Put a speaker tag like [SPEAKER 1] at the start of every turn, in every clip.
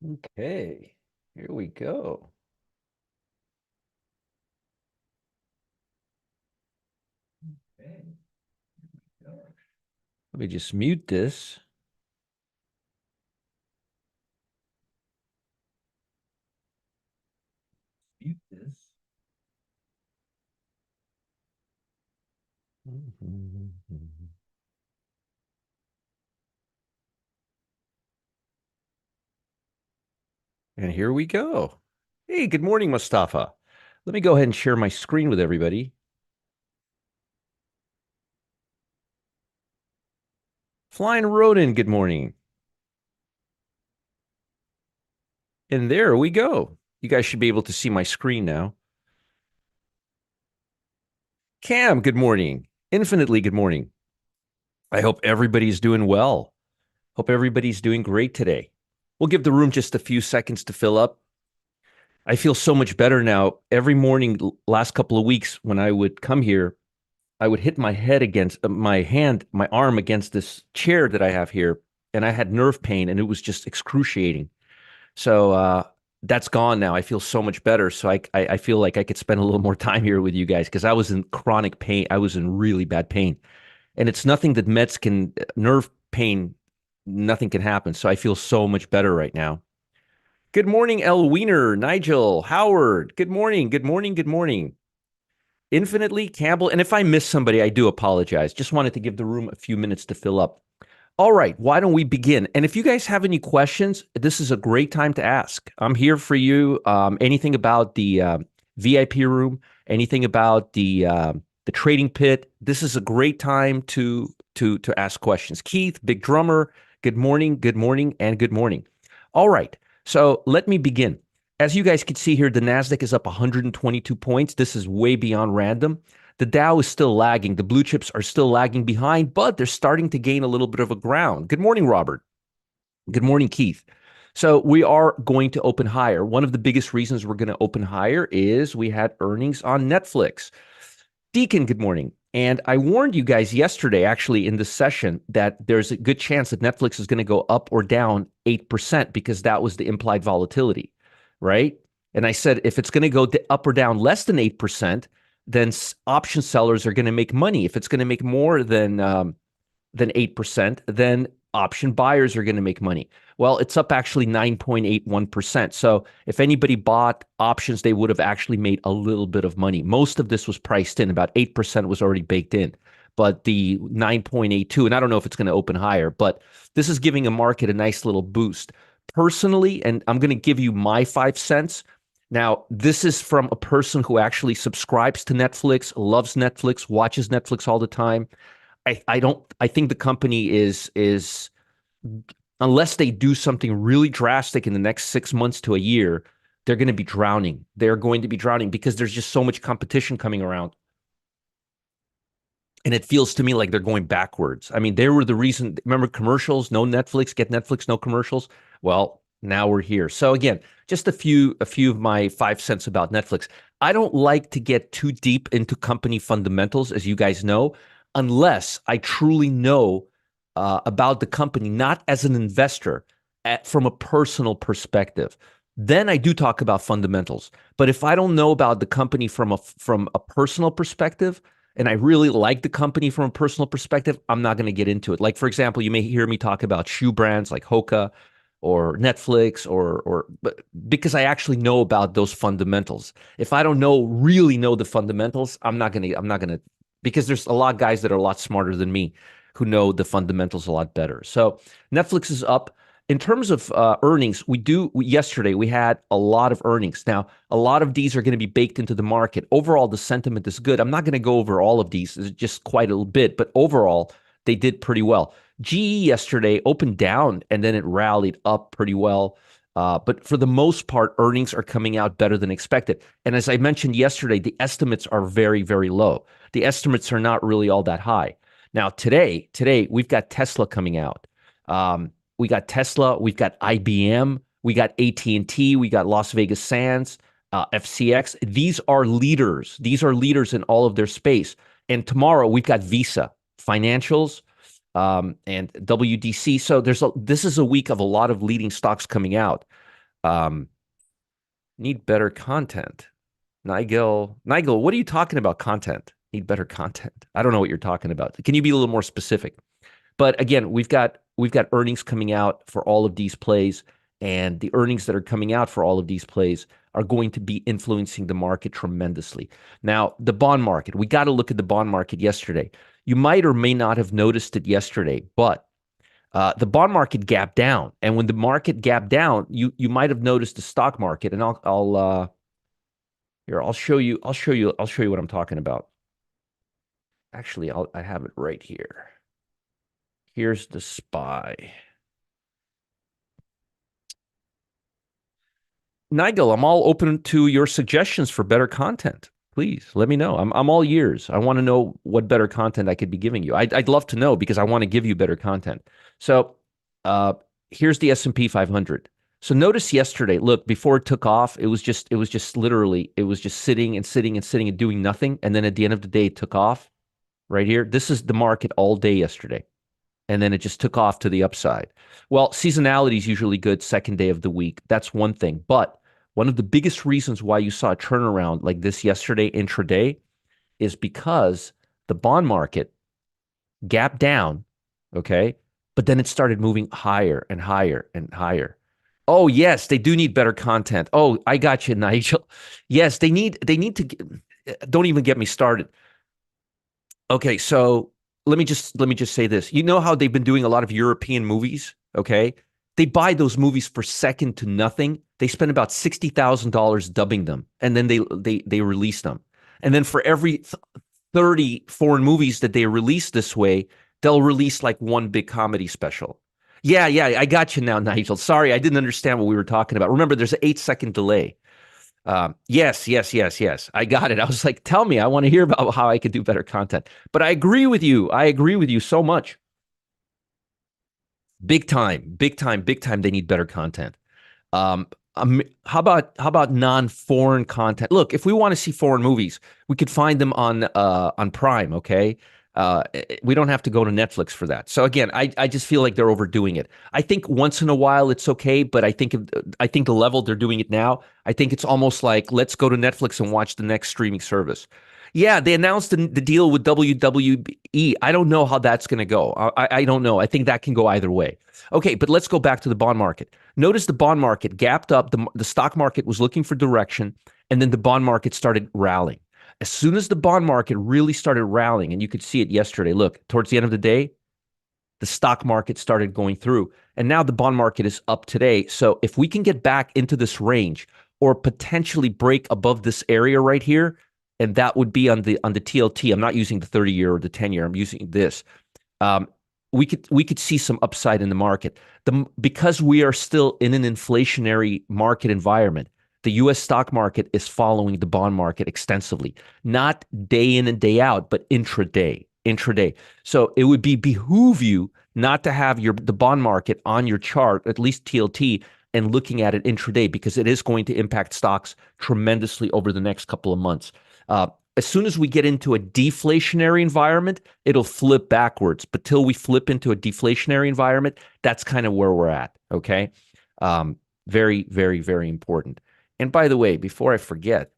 [SPEAKER 1] Okay, here we go. Okay, go. Let me just mute this. Mute this. And here we go. Hey, good morning, Mustafa. Let me go ahead and share my screen with everybody. Flying Rodin, good morning. And there we go. You guys should be able to see my screen now. Cam, good morning. Infinitely good morning. I hope everybody's doing well. Hope everybody's doing great today. We'll give the room just a few seconds to fill up. I feel so much better now. Every morning, last couple of weeks, when I would come here, I would hit my head against my arm against this chair that I have here, and I had nerve pain, and it was just excruciating. So that's gone now. I feel so much better. So I feel like I could spend a little more time here with you guys because I was in chronic pain. I was in really bad pain, and it's nothing that meds can nerve pain. Nothing can happen. So I feel so much better right now. Good morning, El Wiener, Nigel, Howard. Good morning. Good morning. Good morning. Infinitely Campbell. And if I miss somebody, I do apologize. Just wanted to give the room a few minutes to fill up. All right, why don't we begin? And if you guys have any questions, this is a great time to ask. I'm here for you. Anything about the VIP room, anything about the trading pit. This is a great time to ask questions. Keith, big drummer. Good morning, and good morning. All right, so let me begin. As you guys can see here, the Nasdaq is up 122 points. This is way beyond random. The Dow is still lagging. The blue chips are still lagging behind, but they're starting to gain a little bit of a ground. Good morning, Robert. Good morning, Keith. So we are going to open higher. One of the biggest reasons we're going to open higher is we had earnings on Netflix. Deacon, good morning. And I warned you guys yesterday, actually, in this session, that there's a good chance that Netflix is going to go up or down 8% because that was the implied volatility, right? And I said, if it's going to go up or down less than 8%, then option sellers are going to make money. If it's going to make more than 8%, then option buyers are going to make money. Well, it's up actually 9.81%. So if anybody bought options, they would have actually made a little bit of money. Most of this was priced in. About 8% was already baked in. But the 9.82, and I don't know if it's going to open higher, but this is giving a market a nice little boost. Personally, and I'm going to give you my 5 cents. Now, this is from a person who actually subscribes to Netflix, loves Netflix, watches Netflix all the time. I think the company is unless they do something really drastic in the next 6 months to a year, they're going to be drowning. They're going to be drowning because there's just so much competition coming around. And it feels to me like they're going backwards. I mean, they were the reason. Remember commercials? No Netflix, get Netflix, no commercials. Well, now we're here. So again, just a few of my 5 cents about Netflix. I don't like to get too deep into company fundamentals, as you guys know, unless I truly know about the company, not as an investor, from a personal perspective. Then I do talk about fundamentals. But if I don't know about the company from a personal perspective, and I really like the company from a personal perspective, I'm not going to get into it. Like, for example, you may hear me talk about shoe brands like Hoka or Netflix but because I actually know about those fundamentals. If I don't really know the fundamentals, I'm not going to, because there's a lot of guys that are a lot smarter than me who know the fundamentals a lot better. So Netflix is up. In terms of earnings, yesterday we had a lot of earnings. Now, a lot of these are going to be baked into the market. Overall, the sentiment is good. I'm not going to go over all of these, it's just quite a little bit, but overall, they did pretty well. GE yesterday opened down and then it rallied up pretty well. But for the most part, earnings are coming out better than expected. And as I mentioned yesterday, the estimates are very, very low. The estimates are not really all that high. Now, today we've got Tesla coming out. We got Tesla, we've got IBM, we got AT&T, we got Las Vegas Sands, FCX. These are leaders. These are leaders in all of their space. And tomorrow we've got Visa, financials, and WDC. So this is a week of a lot of leading stocks coming out. Um, need better content. Nigel, what are you talking about? Content. Need better content. I don't know what you're talking about. Can you be a little more specific? But again, we've got earnings coming out for all of these plays, and the earnings that are coming out for all of these plays are going to be influencing the market tremendously. Now, the bond market, we got to look at the bond market yesterday. You might or may not have noticed it yesterday, but the bond market gapped down, and when the market gapped down, you might have noticed the stock market. And I'll show you what I'm talking about. Actually, I have it right here. Here's the SPY. Nigel, I'm all open to your suggestions for better content. Please let me know. I'm all ears. I want to know what better content I could be giving you. I'd love to know because I want to give you better content. So here's the S&P 500. So notice yesterday, look, before it took off, it was just sitting and sitting and sitting and doing nothing. And then at the end of the day, it took off right here. This is the market all day yesterday. And then it just took off to the upside. Well, seasonality is usually good second day of the week. That's one thing. But one of the biggest reasons why you saw a turnaround like this yesterday intraday is because the bond market gapped down, okay? But then it started moving higher and higher and higher. Oh, yes, they do need better content. Oh, I got you, Nigel. Yes, they need to don't even get me started. Okay, so let me just say this. You know how they've been doing a lot of European movies, okay? They buy those movies for second to nothing. They spend about $60,000 dubbing them, and then they release them. And then for every 30 foreign movies that they release this way, they'll release like one big comedy special. Yeah, I got you now, Nigel. Sorry, I didn't understand what we were talking about. Remember, there's an 8-second delay. Yes. I got it. I was like, tell me, I want to hear about how I could do better content. But I agree with you. I agree with you so much. Big time, big time, big time. They need better content. How about non-foreign content? Look, if we want to see foreign movies, we could find them on Prime. Okay, we don't have to go to Netflix for that. So again, I just feel like they're overdoing it. I think once in a while it's okay, but I think the level they're doing it now, I think it's almost like let's go to Netflix and watch the next streaming service. Yeah, they announced the deal with WWE. I don't know how that's going to go. I don't know. I think that can go either way. Okay, but let's go back to the bond market. Notice the bond market gapped up. The stock market was looking for direction, and then the bond market started rallying. As soon as the bond market really started rallying, and you could see it yesterday, look, towards the end of the day, the stock market started going through. And now the bond market is up today. So if we can get back into this range or potentially break above this area right here, and that would be on the TLT. I'm not using the 30-year or the 10-year. I'm using this. We could see some upside in the market. Because we are still in an inflationary market environment, the U.S. stock market is following the bond market extensively, not day in and day out, but intraday. So it would behoove you not to have the bond market on your chart, at least TLT, and looking at it intraday because it is going to impact stocks tremendously over the next couple of months. As soon as we get into a deflationary environment, it'll flip backwards. But till we flip into a deflationary environment, that's kind of where we're at. Okay. Very, very, very important. And by the way, before I forget,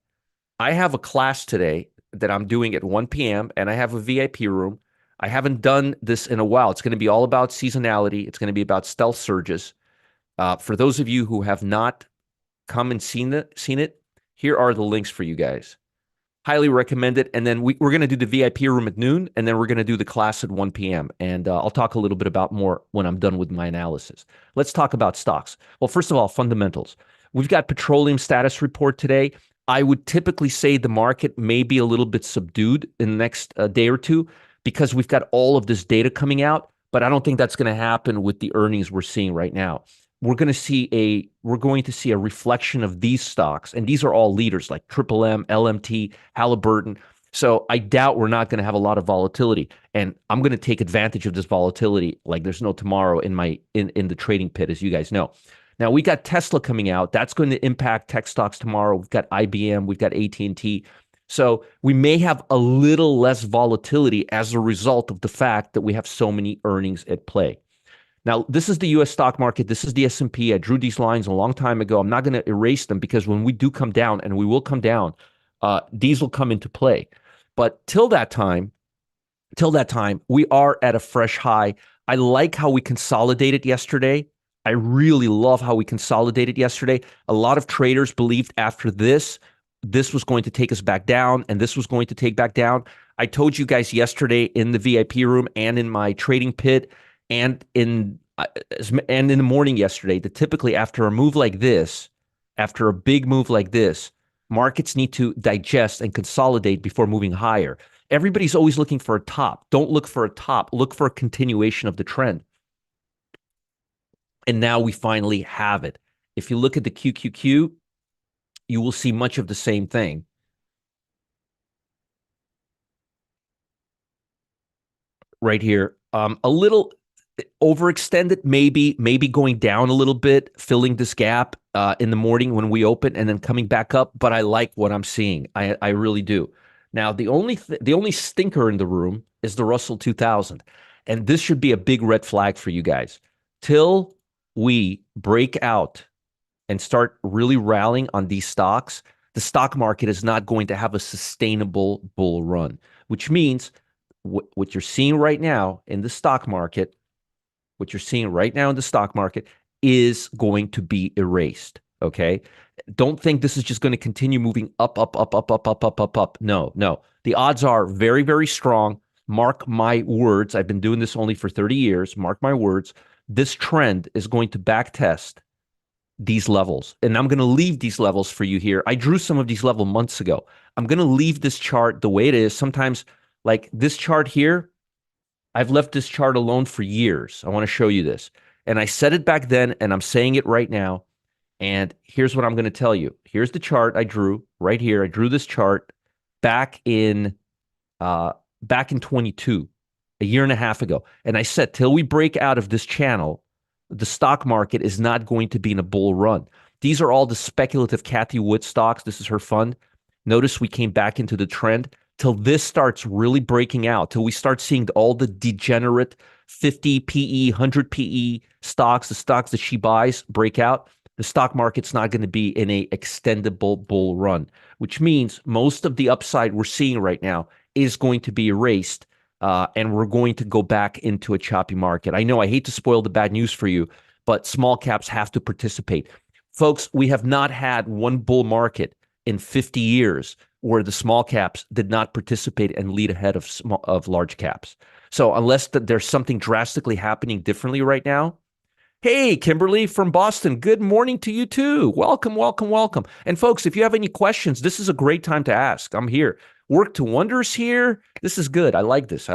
[SPEAKER 1] I have a class today that I'm doing at 1 p.m. and I have a VIP room. I haven't done this in a while. It's going to be all about seasonality. It's going to be about stealth surges. For those of you who have not come and seen it, here are the links for you guys. Highly recommend it. And then we're going to do the VIP room at noon, and then we're going to do the class at 1 p.m. And I'll talk a little bit about more when I'm done with my analysis. Let's talk about stocks. Well, first of all, fundamentals. We've got petroleum status report today. I would typically say the market may be a little bit subdued in the next day or two because we've got all of this data coming out, but I don't think that's going to happen with the earnings we're seeing right now. We're going to see a reflection of these stocks, and these are all leaders like Triple M, LMT, Halliburton. So I doubt we're not going to have a lot of volatility, and I'm going to take advantage of this volatility like there's no tomorrow in the trading pit, as you guys know. Now we got Tesla coming out. That's going to impact tech stocks tomorrow. We've got IBM, we've got AT&T. So we may have a little less volatility as a result of the fact that we have so many earnings at play. Now, this is the U.S. stock market. This is the S&P. I drew these lines a long time ago. I'm not going to erase them because when we do come down, and we will come down, these will come into play. But till that time, we are at a fresh high. I like how we consolidated yesterday. I really love how we consolidated yesterday. A lot of traders believed after this was going to take us back down, and this was going to take back down. I told you guys yesterday in the VIP room and in my trading pit and in the morning yesterday that typically after a move like this, after a big move like this, markets need to digest and consolidate before moving higher. Everybody's always looking for a top. Don't look for a top. Look for a continuation of the trend. And now we finally have it. If you look at the QQQ, you will see much of the same thing. Right here. A little overextended, maybe going down a little bit, filling this gap in the morning when we open and then coming back up. But I like what I'm seeing. I really do. Now, the only stinker in the room is the Russell 2000. And this should be a big red flag for you guys. Till we break out and start really rallying on these stocks, the stock market is not going to have a sustainable bull run, which means what you're seeing right now in the stock market, is going to be erased. Okay. Don't think this is just going to continue moving up, up, up, up, up, up, up, up, up. No. The odds are very, very strong. Mark my words. I've been doing this only for 30 years. Mark my words. This trend is going to backtest these levels. And I'm going to leave these levels for you here. I drew some of these levels months ago. I'm going to leave this chart the way it is. Sometimes, like this chart here, I've left this chart alone for years. I want to show you this. And I said it back then, and I'm saying it right now. And here's what I'm going to tell you. Here's the chart I drew right here. I drew this chart back in 22, a year and a half ago. And I said, till we break out of this channel, the stock market is not going to be in a bull run. These are all the speculative Cathie Wood stocks. This is her fund. Notice we came back into the trend. Till this starts really breaking out, till we start seeing all the degenerate 50 PE, 100 PE stocks, the stocks that she buys, break out, the stock market's not going to be in a extendable bull run, which means most of the upside we're seeing right now is going to be erased, and we're going to go back into a choppy market. I know I hate to spoil the bad news for you, but small caps have to participate. Folks, we have not had one bull market in 50 years where the small caps did not participate and lead ahead of large caps. So unless there's something drastically happening differently right now. Hey, Kimberly from Boston, good morning to you too. Welcome, welcome, welcome. And folks, if you have any questions, this is a great time to ask. I'm here. Work to wonders here. This is good. I like this.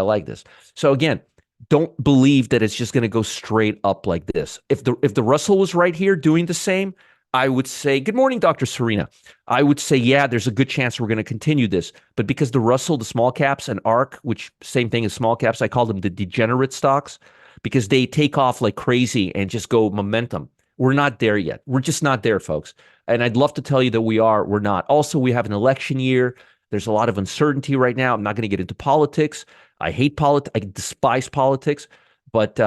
[SPEAKER 1] So again, don't believe that it's just going to go straight up like this. If the Russell was right here doing the same, I would say, good morning, Dr. Serena. I would say, yeah, there's a good chance we're going to continue this. But because the Russell, the small caps, and ARK, which same thing as small caps, I call them the degenerate stocks, because they take off like crazy and just go momentum. We're not there yet. We're just not there, folks. And I'd love to tell you that we're not. Also, we have an election year. There's a lot of uncertainty right now. I'm not going to get into politics. I hate politics. I despise politics. But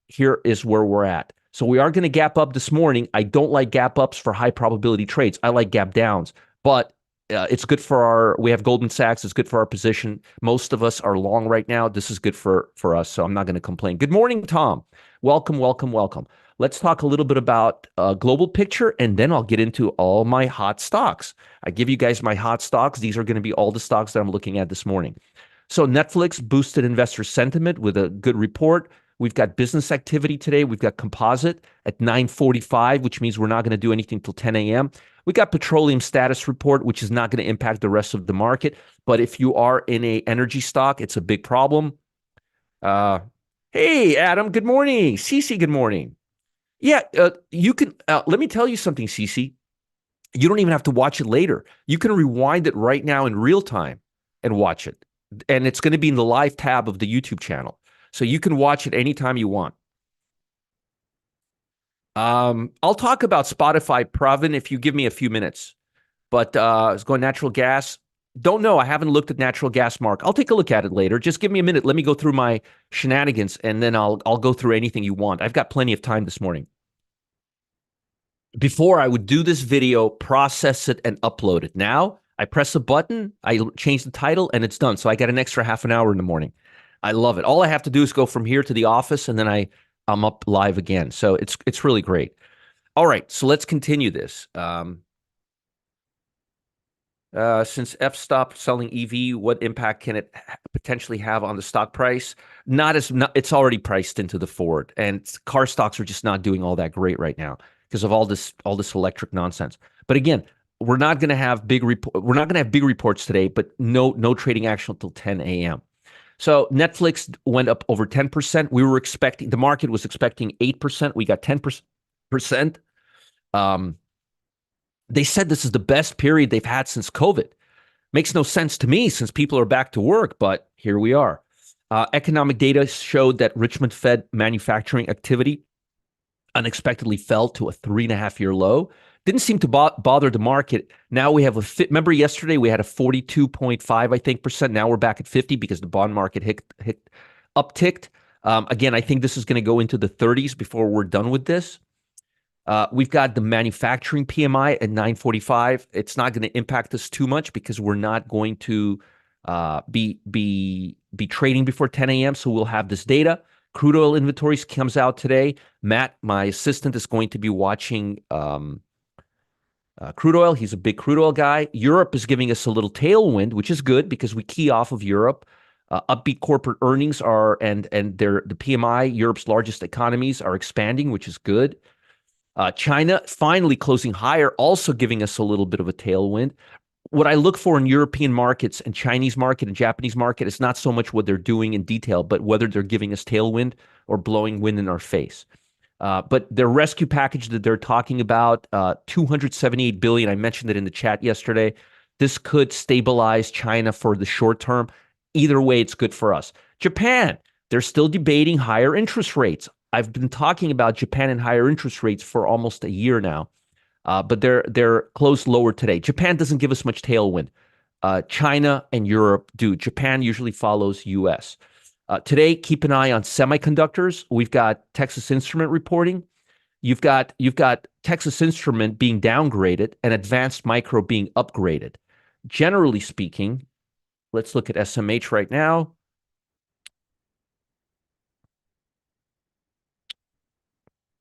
[SPEAKER 1] here is where we're at. So we are going to gap up this morning. I don't like gap ups for high probability trades. I like gap downs, but it's good for we have Goldman Sachs. It's good for our position. Most of us are long right now. This is good for us. So I'm not going to complain. Good morning, Tom. Welcome, welcome, welcome. Let's talk a little bit about global picture, and then I'll get into all my hot stocks. I give you guys my hot stocks. These are going to be all the stocks that I'm looking at this morning. So Netflix boosted investor sentiment with a good report. We've got business activity today. We've got composite at 9:45, which means we're not going to do anything till 10 a.m. We got petroleum status report, which is not going to impact the rest of the market. But if you are in a energy stock, it's a big problem. Hey, Adam, good morning. Cece, good morning. Yeah, you can. Let me tell you something, Cece. You don't even have to watch it later. You can rewind it right now in real time and watch it. And it's going to be in the live tab of the YouTube channel. So you can watch it anytime you want. I'll talk about Spotify, Pravin, if you give me a few minutes. But it's going natural gas. Don't know. I haven't looked at natural gas mark. I'll take a look at it later. Just give me a minute. Let me go through my shenanigans, and then I'll go through anything you want. I've got plenty of time this morning. Before, I would do this video, process it, and upload it. Now I press a button, I change the title, and it's done. So I got an extra half an hour in the morning. I love it. All I have to do is go from here to the office, and then I'm up live again. So it's really great. All right, so let's continue this. Since F stopped selling EV, what impact can it potentially have on the stock price? It's already priced into the forward, and car stocks are just not doing all that great right now because of all this electric nonsense. But again, we're not going to have big reports today, but no trading action until 10 a.m. So Netflix went up over 10%. The market was expecting 8%. We got 10%. They said this is the best period they've had since COVID. Makes no sense to me since people are back to work, but here we are. Economic data showed that Richmond Fed manufacturing activity unexpectedly fell to a 3.5-year low. Didn't seem to bother the market. Now we have remember yesterday we had a 42.5, I think, percent. Now we're back at 50 because the bond market upticked. Again, I think this is going to go into the 30s before we're done with this. We've got the manufacturing PMI at 945. It's not going to impact us too much because we're not going to be trading before 10 a.m. So we'll have this data. Crude oil inventories comes out today. Matt, my assistant, is going to be watching crude oil. He's a big crude oil guy. Europe is giving us a little tailwind, which is good because we key off of Europe. Upbeat corporate earnings and the PMI, Europe's largest economies, are expanding, which is good. China finally closing higher, also giving us a little bit of a tailwind. What I look for in European markets and Chinese market and Japanese market is not so much what they're doing in detail, but whether they're giving us tailwind or blowing wind in our face. But their rescue package that they're talking about, $278 billion, I mentioned it in the chat yesterday. This could stabilize China for the short term. Either way, it's good for us. Japan, they're still debating higher interest rates. I've been talking about Japan and higher interest rates for almost a year now, but they're closed lower today. Japan doesn't give us much tailwind. China and Europe do. Japan usually follows U.S. Today, keep an eye on semiconductors. We've got Texas Instrument reporting. You've got Texas Instrument being downgraded and Advanced Micro being upgraded. Generally speaking, let's look at SMH right now.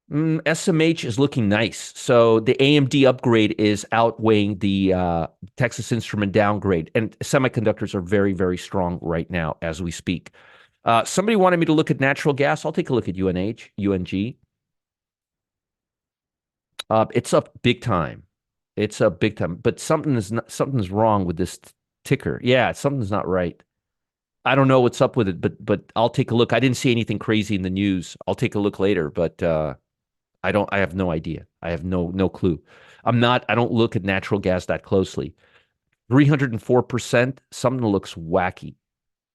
[SPEAKER 1] SMH is looking nice. So the AMD upgrade is outweighing the Texas Instrument downgrade. And semiconductors are very, very strong right now as we speak. Somebody wanted me to look at natural gas. I'll take a look at UNG. It's up big time. It's up big time. But something's wrong with this ticker. Yeah, something's not right. I don't know what's up with it, but I'll take a look. I didn't see anything crazy in the news. I'll take a look later, but I have no idea. I have no clue. I don't look at natural gas that closely. 304%, something looks wacky.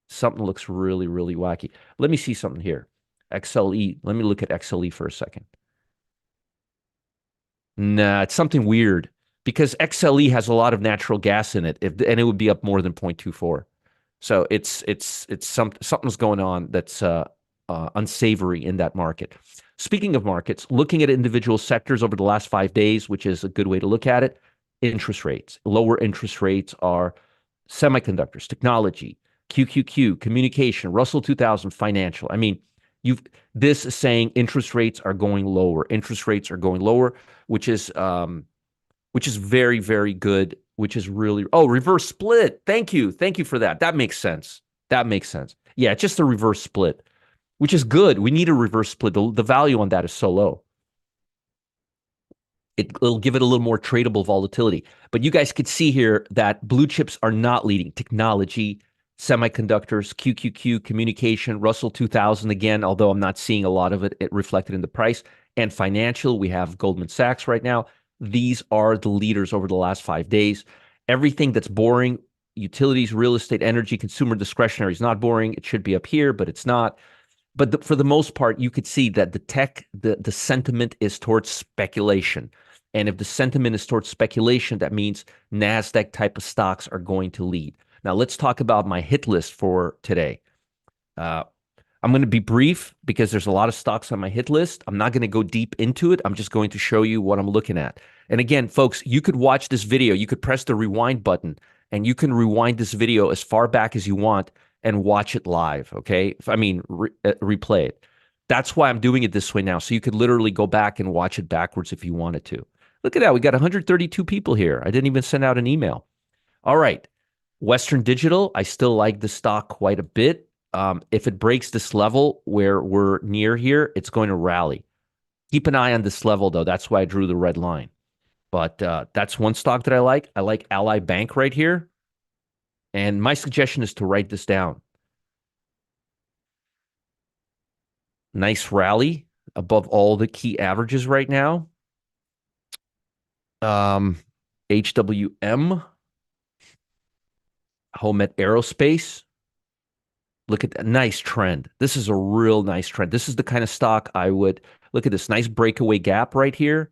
[SPEAKER 1] Something looks really, really wacky. Let me see something here. XLE. Let me look at XLE for a second. Nah, it's something weird because XLE has a lot of natural gas in it, and it would be up more than 0.24. So something's going on that's unsavory in that market. Speaking of markets, looking at individual sectors over the last 5 days, which is a good way to look at it, interest rates. Lower interest rates are semiconductors, technology, QQQ, communication, Russell 2000, financial. I mean, this is saying interest rates are going lower. Interest rates are going lower, which is very, very good. Which is really reverse split. Thank you for that. That makes sense. Yeah, just a reverse split, which is good. We need a reverse split. The value on that is so low. It'll give it a little more tradable volatility. But you guys could see here that blue chips are not leading. Technology, semiconductors, QQQ, communication, Russell 2000 again, although I'm not seeing a lot of it reflected in the price. And financial, we have Goldman Sachs right now. These are the leaders over the last 5 days. Everything that's boring, utilities, real estate, energy, consumer discretionary is not boring. It should be up here, but it's not. But for the most part, you could see that the sentiment is towards speculation. And if the sentiment is towards speculation, that means Nasdaq type of stocks are going to lead. Now let's talk about my hit list for today. Uh, I'm going to be brief because there's a lot of stocks on my hit list. I'm not going to go deep into it. I'm just going to show you what I'm looking at. And again, folks, you could watch this video. You could press the rewind button and you can rewind this video as far back as you want and watch it live. Okay. Replay it. That's why I'm doing it this way now. So you could literally go back and watch it backwards if you wanted to. Look at that. We got 132 people here. I didn't even send out an email. All right. Western Digital, I still like the stock quite a bit. If it breaks this level where we're near here, it's going to rally. Keep an eye on this level, though. That's why I drew the red line. But that's one stock that I like. I like Ally Bank right here. And my suggestion is to write this down. Nice rally above all the key averages right now. HWM, Homet Aerospace. Look at that nice trend. This is a real nice trend. This is the kind of stock I would look at. This nice breakaway gap right here,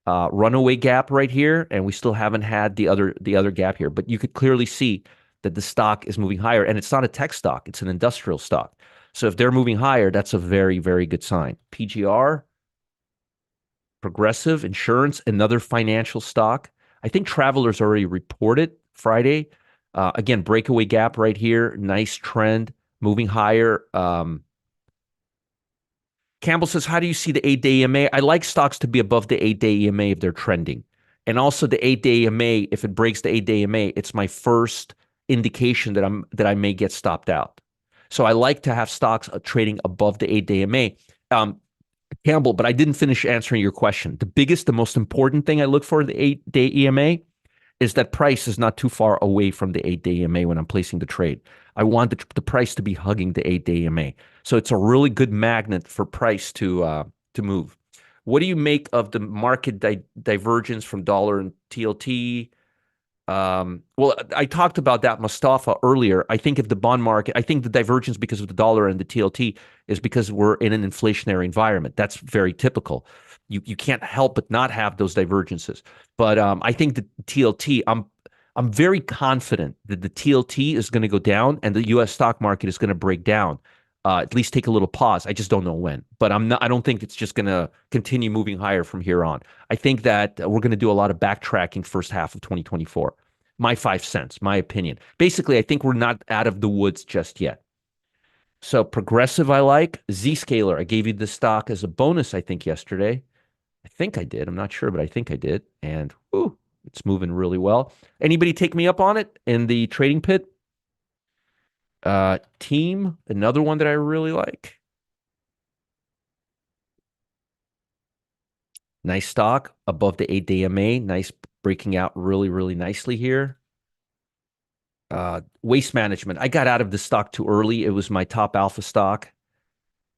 [SPEAKER 1] runaway gap right here, and we still haven't had the other gap here. But you could clearly see that the stock is moving higher, and it's not a tech stock; it's an industrial stock. So if they're moving higher, that's a very, very good sign. PGR, Progressive Insurance, another financial stock. I think Travelers already reported Friday. Again, breakaway gap right here, nice trend. Moving higher. Campbell says, how do you see the 8-day EMA? I like stocks to be above the 8-day EMA if they're trending. And also the 8-day EMA, if it breaks the 8-day EMA, it's my first indication that I may get stopped out. So I like to have stocks trading above the 8-day EMA. Campbell, but I didn't finish answering your question. The most important thing I look for in the 8-day EMA is that price is not too far away from the 8-day EMA when I'm placing the trade. I want the price to be hugging the 8-day EMA. So it's a really good magnet for price to move. What do you make of the market divergence from dollar and TLT? Well, I talked about that, Mustafa, earlier. I think if the bond market, I think the divergence because of the dollar and the TLT is because we're in an inflationary environment. That's very typical. You can't help but not have those divergences. But I think the TLT, I'm very confident that the TLT is going to go down and the U.S. stock market is going to break down. At least take a little pause. I just don't know when. But I don't think it's just going to continue moving higher from here on. I think that we're going to do a lot of backtracking first half of 2024. My 5 cents, my opinion. Basically, I think we're not out of the woods just yet. So Progressive, I like. Zscaler, I gave you the stock as a bonus, I think, yesterday. I think I did. I'm not sure, but I think I did. And it's moving really well. Anybody take me up on it in the trading pit? Team, another one that I really like. Nice stock above the 8-day EMA. Nice breaking out really, really nicely here. Waste Management. I got out of this stock too early. It was my top alpha stock.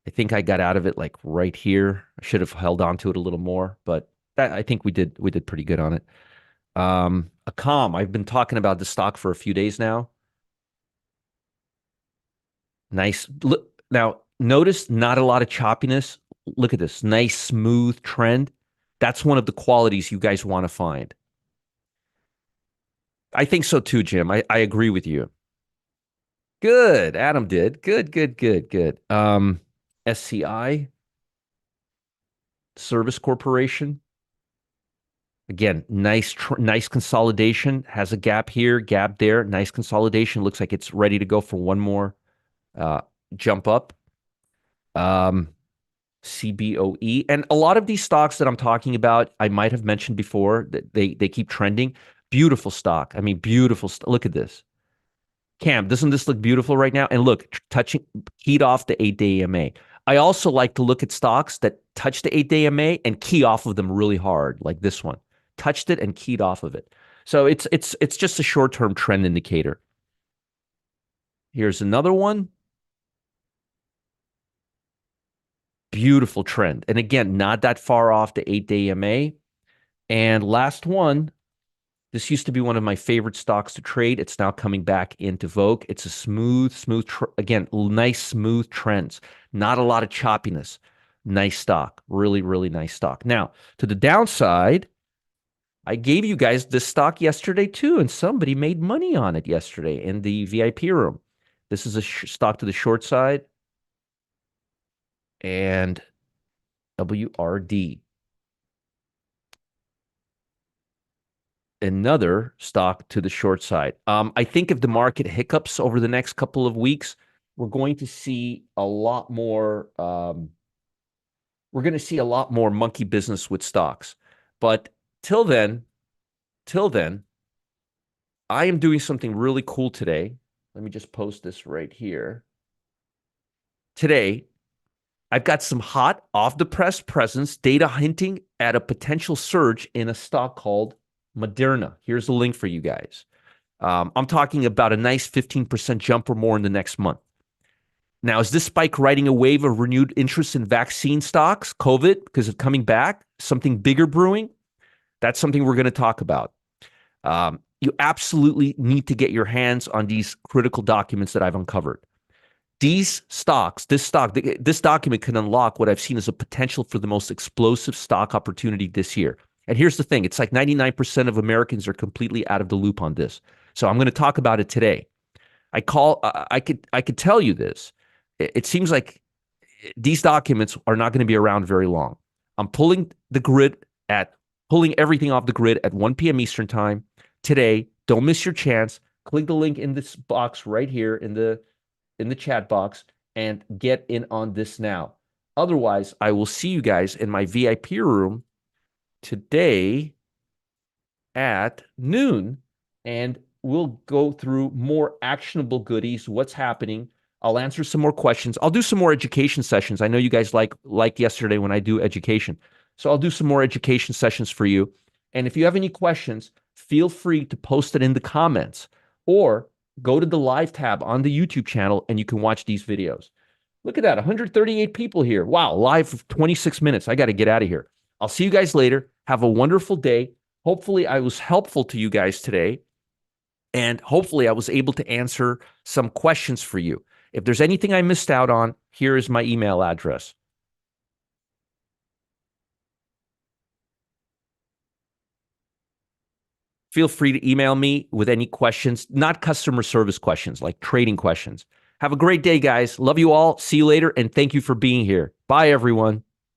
[SPEAKER 1] I think I got out of it like right here. I should have held on to it a little more, but I think we did pretty good on it. Acom. I've been talking about the stock for a few days now. Nice. Look, now, notice not a lot of choppiness. Look at this. Nice, smooth trend. That's one of the qualities you guys want to find. I think so too, Jim. I agree with you. Good. Adam did. Good. SCI, Service Corporation. Again, nice consolidation. Has a gap here, gap there. Nice consolidation. Looks like it's ready to go for one more jump up. CBOE. And a lot of these stocks that I'm talking about, I might have mentioned before that they keep trending. Beautiful stock. I mean, beautiful. Look at this. Cam, doesn't this look beautiful right now? And look, keyed off the 8-day EMA. I also like to look at stocks that touch the 8-day EMA and key off of them really hard, like this one. Touched it and keyed off of it. So it's just a short-term trend indicator. Here's another one. Beautiful trend. And again, not that far off the 8-day EMA. And last one, this used to be one of my favorite stocks to trade. It's now coming back into vogue. It's a smooth, again, nice, smooth trends. Not a lot of choppiness. Nice stock. Really, really nice stock. Now, to the downside, I gave you guys this stock yesterday too, and somebody made money on it yesterday in the VIP room. This is a stock to the short side, and WRD. Another stock to the short side. I think if the market hiccups over the next couple of weeks, we're going to see a lot more. We're going to see a lot more monkey business with stocks. But till then, I am doing something really cool today. Let me just post this right here. Today, I've got some hot off the press presence data hinting at a potential surge in a stock called Moderna. Here's the link for you guys. I'm talking about a nice 15% jump or more in the next month. Now, is this spike riding a wave of renewed interest in vaccine stocks, COVID, because of coming back? Something bigger brewing? That's something we're going to talk about. You absolutely need to get your hands on these critical documents that I've uncovered. These stocks, this document can unlock what I've seen as a potential for the most explosive stock opportunity this year. And here's the thing, it's like 99% of Americans are completely out of the loop on this. So I'm going to talk about it today. I could tell you this. It seems like these documents are not going to be around very long. I'm pulling everything off the grid at 1 p.m. Eastern time today. Don't miss your chance. Click the link in this box right here in the chat box and get in on this now. Otherwise, I will see you guys in my VIP room today at noon, and we'll go through more actionable goodies, what's happening. I'll answer some more questions. I'll do some more education sessions. I know you guys like yesterday when I do education. So I'll do some more education sessions for you. And if you have any questions, feel free to post it in the comments or go to the live tab on the YouTube channel and you can watch these videos. Look at that, 138 people here. Wow, live for 26 minutes. I got to get out of here. I'll see you guys later. Have a wonderful day. Hopefully I was helpful to you guys today. And hopefully I was able to answer some questions for you. If there's anything I missed out on, here is my email address. Feel free to email me with any questions, not customer service questions, like trading questions. Have a great day, guys. Love you all. See you later. And thank you for being here. Bye, everyone.